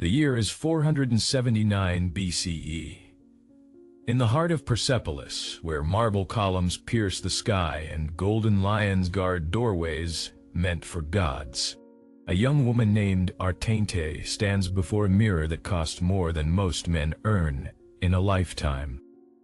The year is 479 BCE. In the heart of Persepolis, where marble columns pierce the sky and golden lions guard doorways meant for gods, a young woman named Artante stands before a mirror that costs more than most men earn in a lifetime.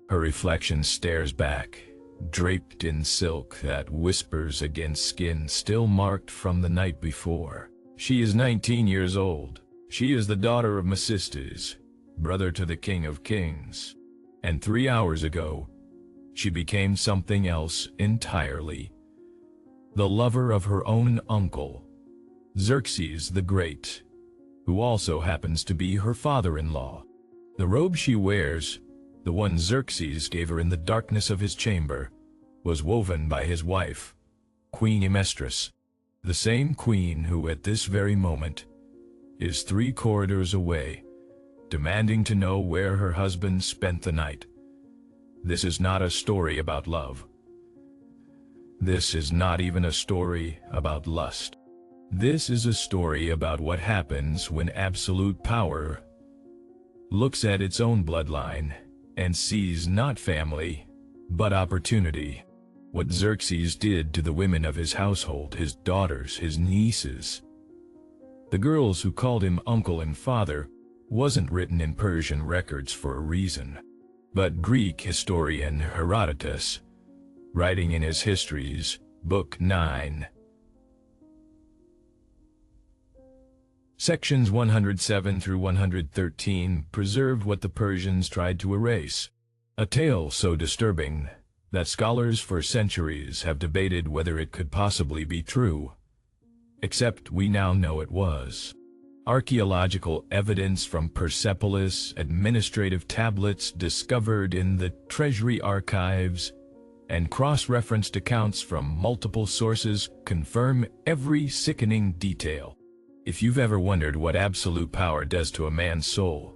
Her reflection stares back, draped in silk that whispers against skin still marked from the night before. She is 19 years old. She is the daughter of Xerxes, brother to the King of Kings. And 3 hours ago, she became something else entirely. The lover of her own uncle, Xerxes the Great, who also happens to be her father-in-law. The robe she wears, the one Xerxes gave her in the darkness of his chamber, was woven by his wife, Queen Emestris, the same queen who at this very moment is 3 corridors away, demanding to know where her husband spent the night. This is not a story about love. This is not even a story about lust. This is a story about what happens when absolute power looks at its own bloodline and sees not family, but opportunity. What Xerxes did to the women of his household, his daughters, his nieces, the girls who called him uncle and father, wasn't written in Persian records for a reason. But Greek historian Herodotus, writing in his Histories, Book 9, Sections 107 through 113, preserved what the Persians tried to erase. A tale so disturbing that scholars for centuries have debated whether it could possibly be true. Except we now know it was. Archaeological evidence from Persepolis, administrative tablets discovered in the treasury archives, and cross-referenced accounts from multiple sources confirm every sickening detail. If you've ever wondered what absolute power does to a man's soul,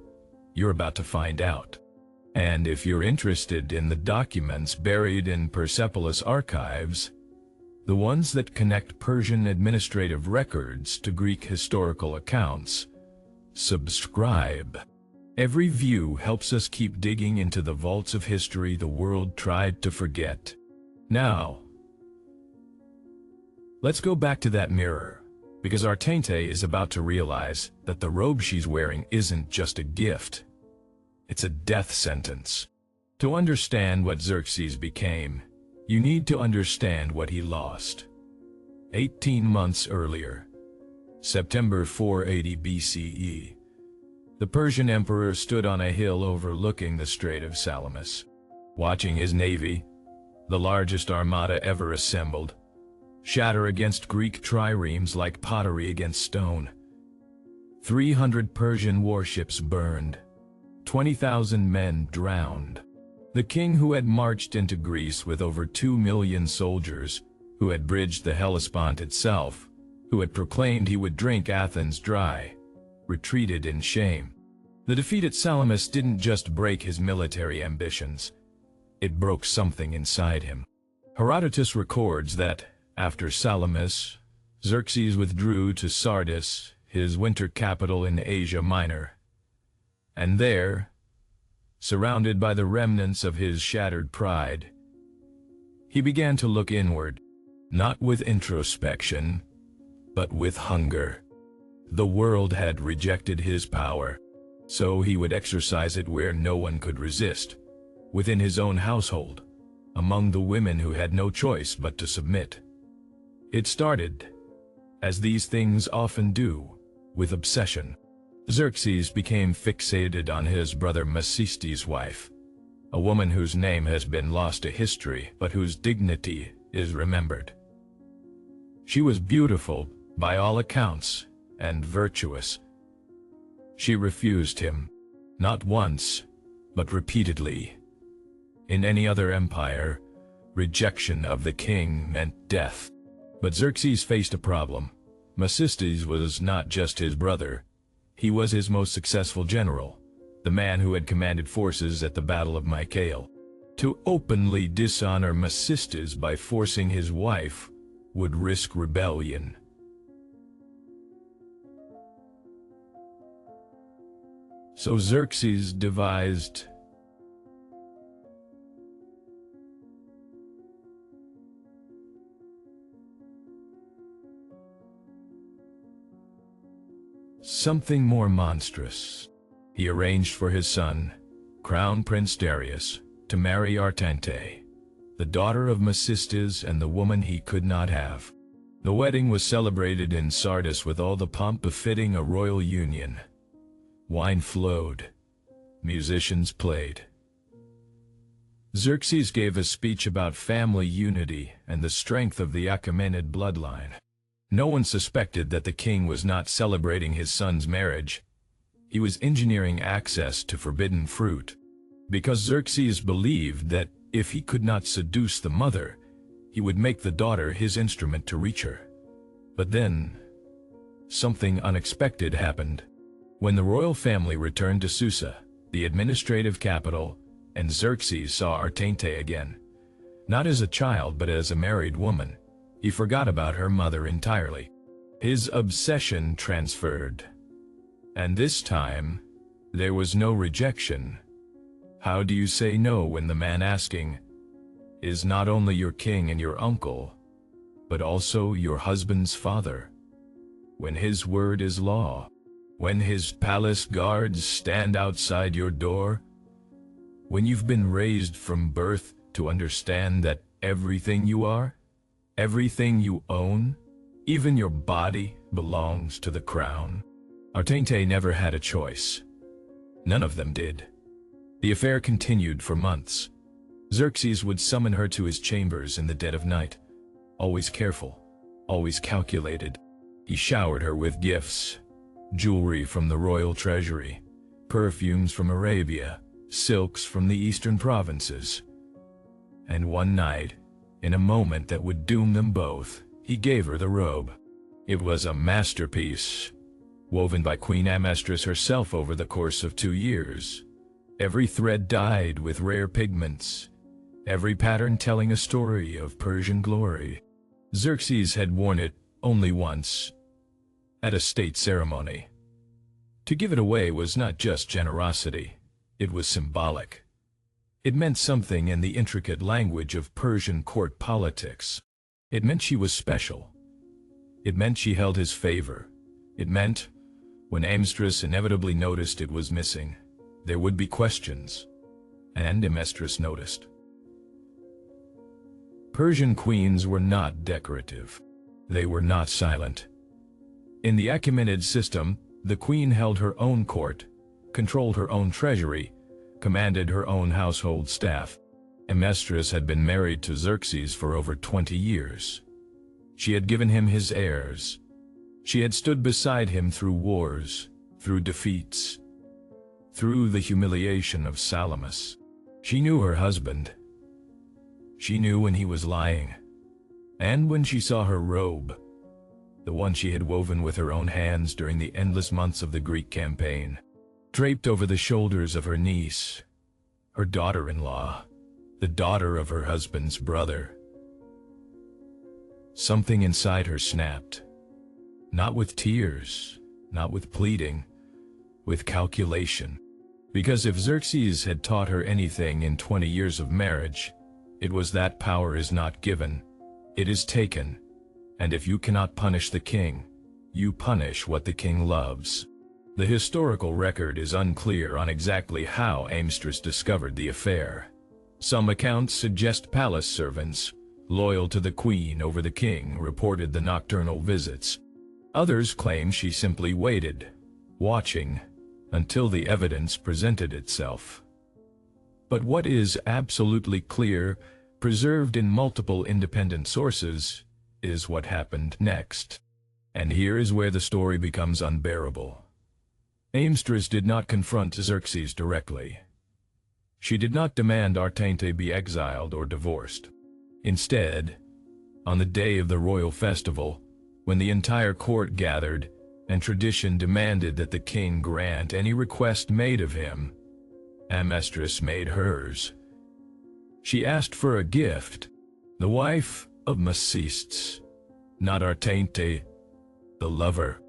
you're about to find out. And if you're interested in the documents buried in Persepolis archives, the ones that connect Persian administrative records to Greek historical accounts, subscribe. Every view helps us keep digging into the vaults of history the world tried to forget. Now, let's go back to that mirror, because Artante is about to realize that the robe she's wearing isn't just a gift. It's a death sentence. To understand what Xerxes became, you need to understand what he lost. 18 months earlier, September 480 BCE, the Persian emperor stood on a hill overlooking the Strait of Salamis, watching his navy, the largest armada ever assembled, shatter against Greek triremes like pottery against stone. 300 Persian warships burned, 20,000 men drowned. The king, who had marched into Greece with over 2 million soldiers, who had bridged the Hellespont itself, who had proclaimed he would drink Athens dry, retreated in shame. The defeat at Salamis didn't just break his military ambitions, it broke something inside him. Herodotus records that, after Salamis, Xerxes withdrew to Sardis, his winter capital in Asia Minor, and there, surrounded by the remnants of his shattered pride, he began to look inward, not with introspection, but with hunger. The world had rejected his power, so he would exercise it where no one could resist, within his own household, among the women who had no choice but to submit. It started, as these things often do, with obsession. Xerxes became fixated on his brother Xerxes' wife, a woman whose name has been lost to history but whose dignity is remembered. She was beautiful by all accounts and virtuous. She refused him, not once, but repeatedly. In any other empire, rejection of the king meant death. But Xerxes faced a problem. Xerxes was not just his brother. He was his most successful general, the man who had commanded forces at the Battle of Mycale. To openly dishonor Xerxes by forcing his wife would risk rebellion. So Xerxes devised something more monstrous. He arranged for his son, Crown Prince Darius, to marry Artante, the daughter of Mecistes and the woman he could not have. The wedding was celebrated in Sardis with all the pomp befitting a royal union. Wine flowed. Musicians played. Xerxes gave a speech about family unity and the strength of the Achaemenid bloodline. No one suspected that the king was not celebrating his son's marriage. He was engineering access to forbidden fruit, because Xerxes believed that if he could not seduce the mother, he would make the daughter his instrument to reach her. But then, something unexpected happened. When the royal family returned to Susa, the administrative capital, and Xerxes saw Artante again, not as a child but as a married woman, he forgot about her mother entirely. His obsession transferred. And this time, there was no rejection. How do you say no when the man asking is not only your king and your uncle, but also your husband's father? When his word is law, when his palace guards stand outside your door, when you've been raised from birth to understand that everything you are, everything you own, even your body, belongs to the crown. Artante never had a choice. None of them did. The affair continued for months. Xerxes would summon her to his chambers in the dead of night. Always careful, always calculated. He showered her with gifts, jewelry from the royal treasury, perfumes from Arabia, silks from the eastern provinces. And one night, in a moment that would doom them both, he gave her the robe. It was a masterpiece, woven by Queen Amestris herself over the course of 2 years. Every thread dyed with rare pigments, every pattern telling a story of Persian glory. Xerxes had worn it only once, at a state ceremony. To give it away was not just generosity, it was symbolic. It meant something in the intricate language of Persian court politics. It meant she was special. It meant she held his favor. It meant, when Amestris inevitably noticed it was missing, there would be questions. And Amestris noticed. Persian queens were not decorative. They were not silent. In the Achaemenid system, the queen held her own court, controlled her own treasury, commanded her own household staff. Amestris had been married to Xerxes for over 20 years. She had given him his heirs. She had stood beside him through wars, through defeats, through the humiliation of Salamis. She knew her husband. She knew when he was lying. And when she saw her robe, the one she had woven with her own hands during the endless months of the Greek campaign, draped over the shoulders of her niece, her daughter-in-law, the daughter of her husband's brother. Something inside her snapped. Not with tears, not with pleading, with calculation. Because if Xerxes had taught her anything in 20 years of marriage, it was that power is not given, it is taken. And if you cannot punish the king, you punish what the king loves. The historical record is unclear on exactly how Amestris discovered the affair. Some accounts suggest palace servants, loyal to the queen over the king, reported the nocturnal visits. Others claim she simply waited, watching, until the evidence presented itself. But what is absolutely clear, preserved in multiple independent sources, is what happened next. And here is where the story becomes unbearable. Amestris did not confront Xerxes directly. She did not demand Artante be exiled or divorced. Instead, on the day of the royal festival, when the entire court gathered and tradition demanded that the king grant any request made of him, Amestris made hers. She asked for a gift, the wife of Mecistes, not Artante, the lover,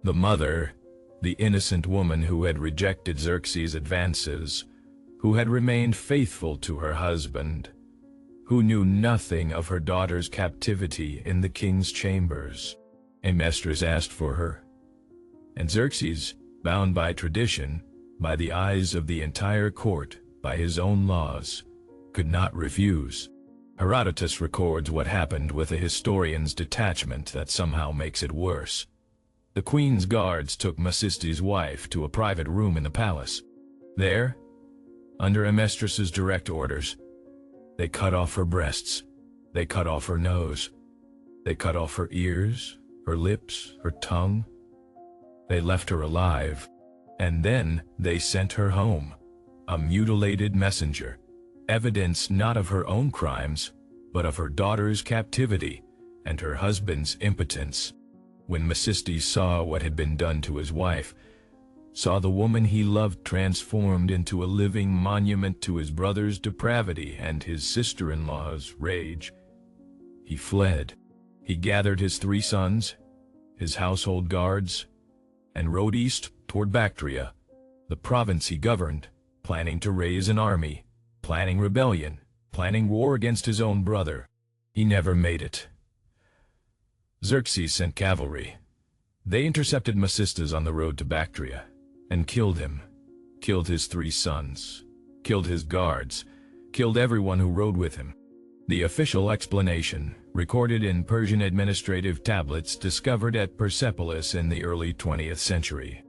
the mother, the innocent woman who had rejected Xerxes' advances, who had remained faithful to her husband, who knew nothing of her daughter's captivity in the king's chambers. A mistress asked for her, and Xerxes, bound by tradition, by the eyes of the entire court, by his own laws, could not refuse. Herodotus records what happened with a historian's detachment that somehow makes it worse. The queen's guards took Macystes' wife to a private room in the palace. There, under a mistress's direct orders, they cut off her breasts, they cut off her nose, they cut off her ears, her lips, her tongue. They left her alive, and then they sent her home, a mutilated messenger, evidence not of her own crimes, but of her daughter's captivity and her husband's impotence. When Macystes saw what had been done to his wife, saw the woman he loved transformed into a living monument to his brother's depravity and his sister-in-law's rage, he fled. He gathered his 3 sons, his household guards, and rode east toward Bactria, the province he governed, planning to raise an army, planning rebellion, planning war against his own brother. He never made it. Xerxes sent cavalry. They intercepted Macystes on the road to Bactria and killed him, killed his 3 sons, killed his guards, killed everyone who rode with him. The official explanation, recorded in Persian administrative tablets discovered at Persepolis in the early 20th century,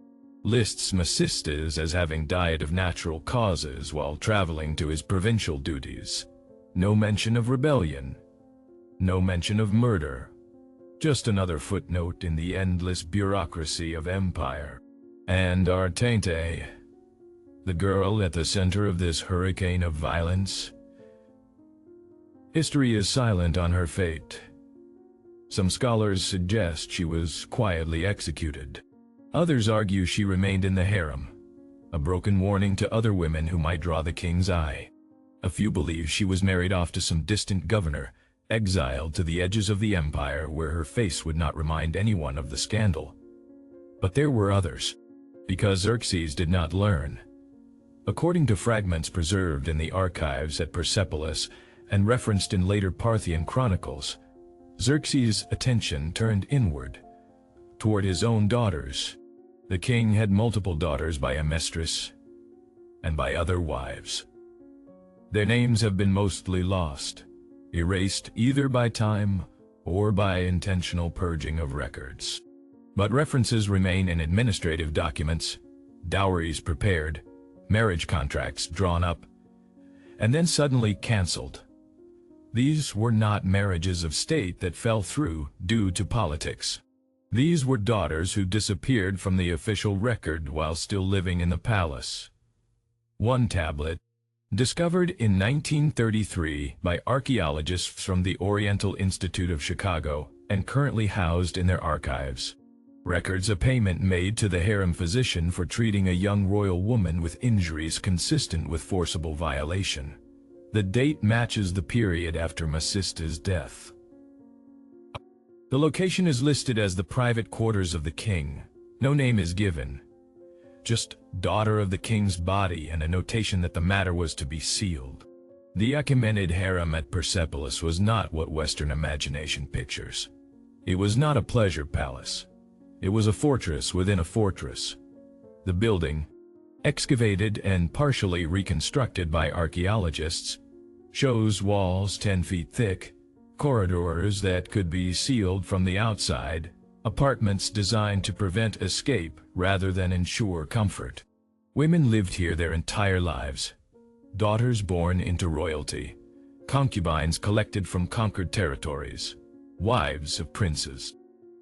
lists Macystes as having died of natural causes while traveling to his provincial duties. No mention of rebellion, no mention of murder, just another footnote in the endless bureaucracy of empire. And Artente, the girl at the center of this hurricane of violence, history is silent on her fate. Some scholars suggest she was quietly executed. Others argue she remained in the harem, a broken warning to other women who might draw the king's eye. A few believe she was married off to some distant governor, exiled to the edges of the empire where her face would not remind anyone of the scandal. But there were others, because Xerxes did not learn. According to fragments preserved in the archives at Persepolis and referenced in later Parthian chronicles, Xerxes' attention turned inward, toward his own daughters. The king had multiple daughters by a mistress and by other wives. Their names have been mostly lost, erased either by time or by intentional purging of records. But references remain in administrative documents, dowries prepared, marriage contracts drawn up, and then suddenly canceled. These were not marriages of state that fell through due to politics. These were daughters who disappeared from the official record while still living in the palace. One tablet, discovered in 1933 by archaeologists from the Oriental Institute of Chicago and currently housed in their archives, records a payment made to the harem physician for treating a young royal woman with injuries consistent with forcible violation. The date matches the period after Macystes' death. The location is listed as the private quarters of the king. No name is given. Just daughter of the king's body and a notation that the matter was to be sealed. The Achaemenid harem at Persepolis was not what Western imagination pictures. It was not a pleasure palace. It was a fortress within a fortress. The building, excavated and partially reconstructed by archaeologists, shows walls 10 feet thick, corridors that could be sealed from the outside, apartments designed to prevent escape rather than ensure comfort. Women lived here their entire lives. Daughters born into royalty, concubines collected from conquered territories, wives of princes,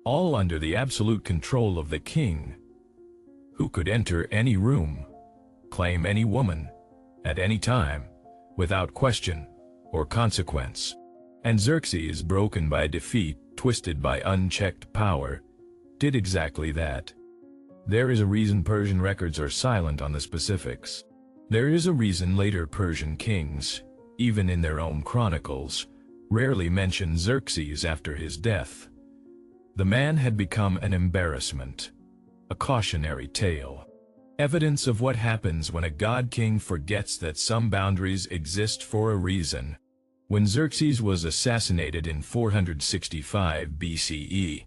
all under the absolute control of the king, who could enter any room, claim any woman, at any time, without question or consequence. And Xerxes, broken by defeat, twisted by unchecked power, did exactly that. There is a reason Persian records are silent on the specifics. There is a reason later Persian kings, even in their own chronicles, rarely mention Xerxes after his death. The man had become an embarrassment, a cautionary tale. Evidence of what happens when a god-king forgets that some boundaries exist for a reason. When Xerxes was assassinated in 465 BCE,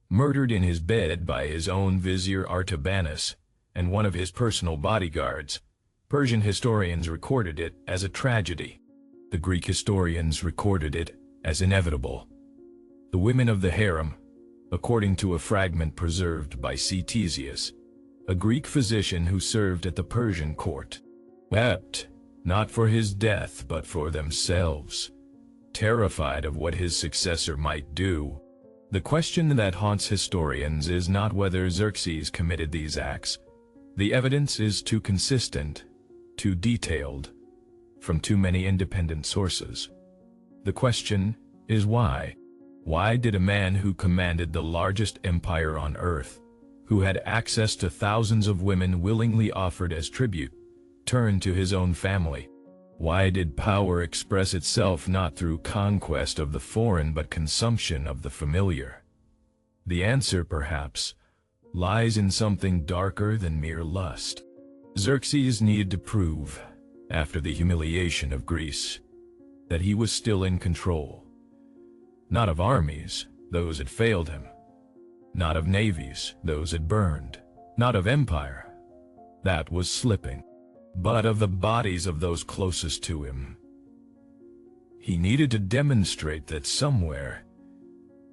murdered in his bed by his own vizier Artabanus and one of his personal bodyguards, Persian historians recorded it as a tragedy. The Greek historians recorded it as inevitable. The women of the harem, according to a fragment preserved by Ctesias, a Greek physician who served at the Persian court, wept, not for his death but for themselves, terrified of what his successor might do. The question that haunts historians is not whether Xerxes committed these acts. The evidence is too consistent, too detailed, from too many independent sources. The question is why? Why did a man who commanded the largest empire on earth, who had access to thousands of women willingly offered as tribute, turn to his own family? Why did power express itself not through conquest of the foreign but consumption of the familiar? The answer, perhaps, lies in something darker than mere lust. Xerxes needed to prove, after the humiliation of Greece, that he was still in control. Not of armies, those had failed him. Not of navies, those had burned. Not of empire, that was slipping. But of the bodies of those closest to him. He needed to demonstrate that somewhere,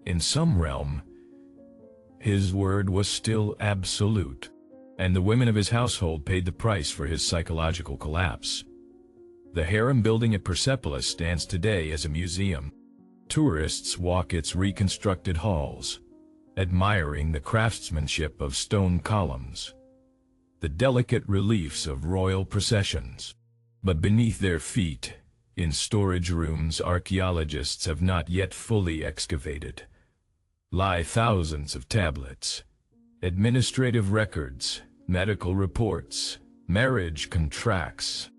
in some realm, his word was still absolute, and the women of his household paid the price for his psychological collapse. The harem building at Persepolis stands today as a museum. Tourists walk its reconstructed halls, admiring the craftsmanship of stone columns, the delicate reliefs of royal processions. But beneath their feet, in storage rooms archaeologists have not yet fully excavated, lie thousands of tablets, administrative records, medical reports, marriage contracts,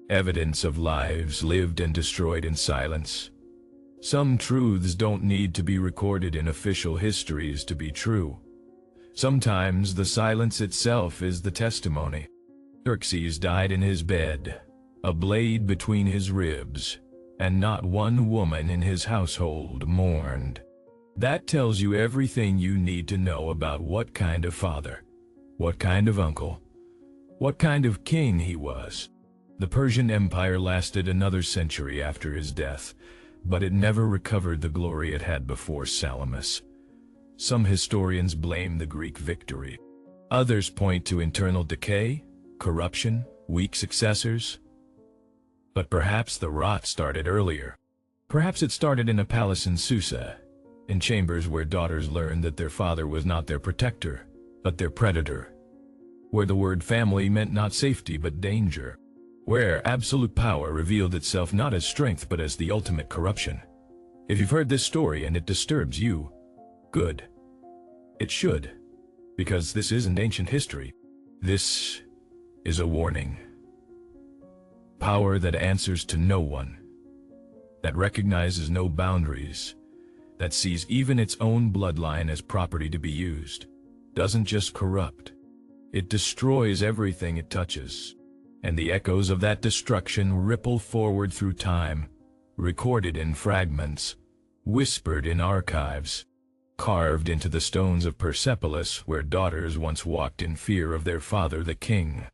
evidence of lives lived and destroyed in silence. Some truths don't need to be recorded in official histories to be true. Sometimes the silence itself is the testimony. Xerxes died in his bed, a blade between his ribs, and not one woman in his household mourned. That tells you everything you need to know about what kind of father, what kind of uncle, what kind of king he was. The Persian Empire lasted another century after his death, but it never recovered the glory it had before Salamis. Some historians blame the Greek victory. Others point to internal decay, corruption, weak successors. But perhaps the rot started earlier. Perhaps it started in a palace in Susa, in chambers where daughters learned that their father was not their protector, but their predator. Where the word family meant not safety but danger. Where absolute power revealed itself not as strength but as the ultimate corruption. If you've heard this story and it disturbs you, good. It should, because this isn't ancient history. This is a warning. Power that answers to no one, that recognizes no boundaries, that sees even its own bloodline as property to be used, doesn't just corrupt. It destroys everything it touches. And the echoes of that destruction ripple forward through time, recorded in fragments, whispered in archives, carved into the stones of Persepolis where daughters once walked in fear of their father the king.